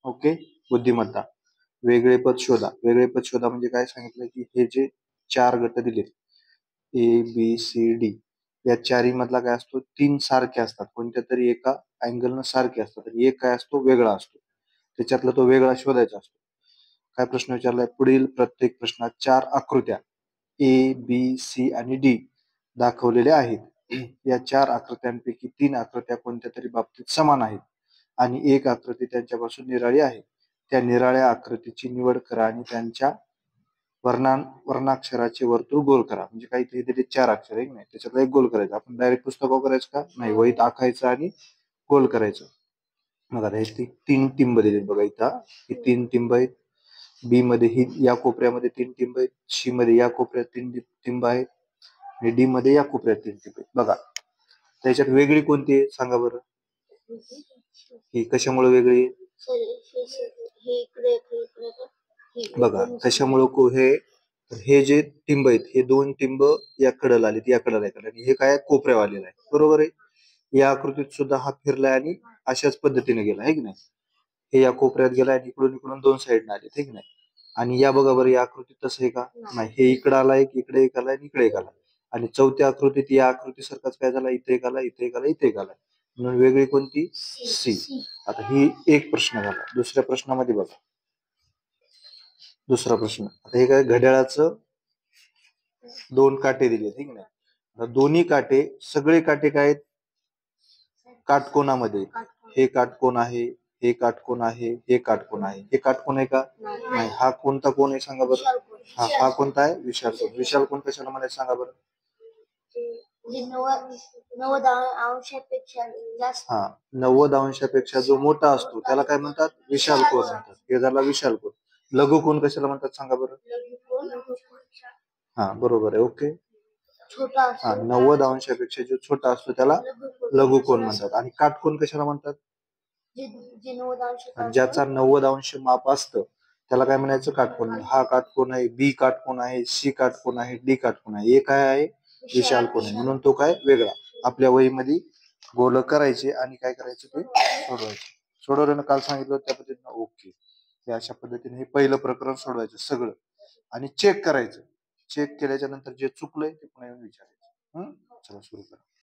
Okay. बुद्धिमत्ता. वेगळे पद शोधा. वेगळे पद शोधा म्हणजे काय सांगितलं की हे जे 4 गट दिलेत ABCD या चारी मधला काय असतो 3 सारखे असतात कोणत्या तरी एका अँगलनं सारखे असतात आणि एक काय असतो वेगळा असतो त्याच्यातला तो वेगळा शोधायचा असतो. काय प्रश्न विचारलाय पुढील प्रत्येक प्रश्नात 4 आकृत्या A B C आणि D दाखवलेल्या आहेत. या 4 आकृत्यांपैकी 3 आकृत्या कोणत्या तरी बाबतीत समान आहेत आणि एक आकृती त्यांच्यापासून निराळी आहे. त्या निराळ्या आकृतीची निवड करा आणि त्यांच्या वर्णाक्षराचे वर्तुळ गोल करा. म्हणजे काही दिले 4 अक्षर आहे की नाही त्याच्यातला एक गोल करायचा. आपण डायरेक्ट पुस्तकावर करायचं का नाही वहीत आखायचं आणि गोल करायचं. मग आता हे 3 टिंब दिलेत बघा इथं. ही 3 टिंब आहेत. बी मध्ये ही या कोपऱ्यामध्ये 3 टिंब आहेत. सी मध्ये या कोपऱ्यात 3 टिंब आहेत आणि डी मध्ये या कोपऱ्यात 3 टिंब आहेत. बघा त्याच्यात वेगळी कोणती आहे सांगा बरं. ही कशामुळे वेगळी बघा कशामुळे हे जे टिंब आहेत हे 2 टिंब या कडेला आलेत या कडेला आहेत आणि हे काय कोपऱ्यावर आहे बरोबर आहे. या आकृतीत सुद्धा हा फिरलाय आणि अशाच पद्धतीने गेला आहे की नाही. हे या कोपऱ्यात गेला आणि इकडून इकडून 2 साईडने आले आहे की नाही. आणि या बघा बरं या आकृतीत तसं आहे का नाही. हे इकडे आला एक इकडे एक आला आणि इकडे एक आला आणि चौथ्या आकृतीत या आकृतीसारखाच काय झाला इथे एक आला इथे एक आला इथे एक आला म्हणून वेगळी कोणती सी. आता ही एक प्रश्न झाला. दुसऱ्या प्रश्नामध्ये बघा. दुसरा प्रश्न आता हे काय घड्याळाचं 2 काटे दिले ठीक आहे ना. दोन्ही काटे सगळे काटे काय आहेत काटकोनामध्ये. हे काटकोन आहे हे काटकोन आहे हे काटकोन आहे. हे काटकोन आहे का नाही. हा कोणता कोण आहे सांगा बरं. हा कोणता आहे विशाल कोण. विशाल कोण कशाला म्हणायचं सांगा बरं. 90 अंशापेक्षा जो मोठा असतो त्याला काय म्हणतात विशाल कोण म्हणतात. हे झाला विशाल कोण. लघु कोण कशाला म्हणतात सांगा बरं. हा बरोबर आहे ओके. 90 अंशापेक्षा जो छोटा असतो त्याला लघु कोण म्हणतात. आणि काटकोन कशाला म्हणतात ज्याचा 90 अंश माप असतं त्याला काय म्हणायचं काटकोन. हा काटकोन आहे बी काटकोन आहे सी काटकोन आहे डी काटकोन आहे. हे काय आहे विशाल कोण आहे म्हणून तो काय वेगळा. आपल्या वहीमध्ये गोल करायचे आणि काय करायचं ते सोडवायचे. सोडवल्यानं काल सांगितलं त्या पद्धतीनं ओके. हे अशा पद्धतीने हे पहिलं प्रकरण सोडवायचं सगळं आणि चेक करायचं. चेक केल्याच्या नंतर जे चुकलंय ते पुन्हा येऊन विचारायचं. चला सुरू करा.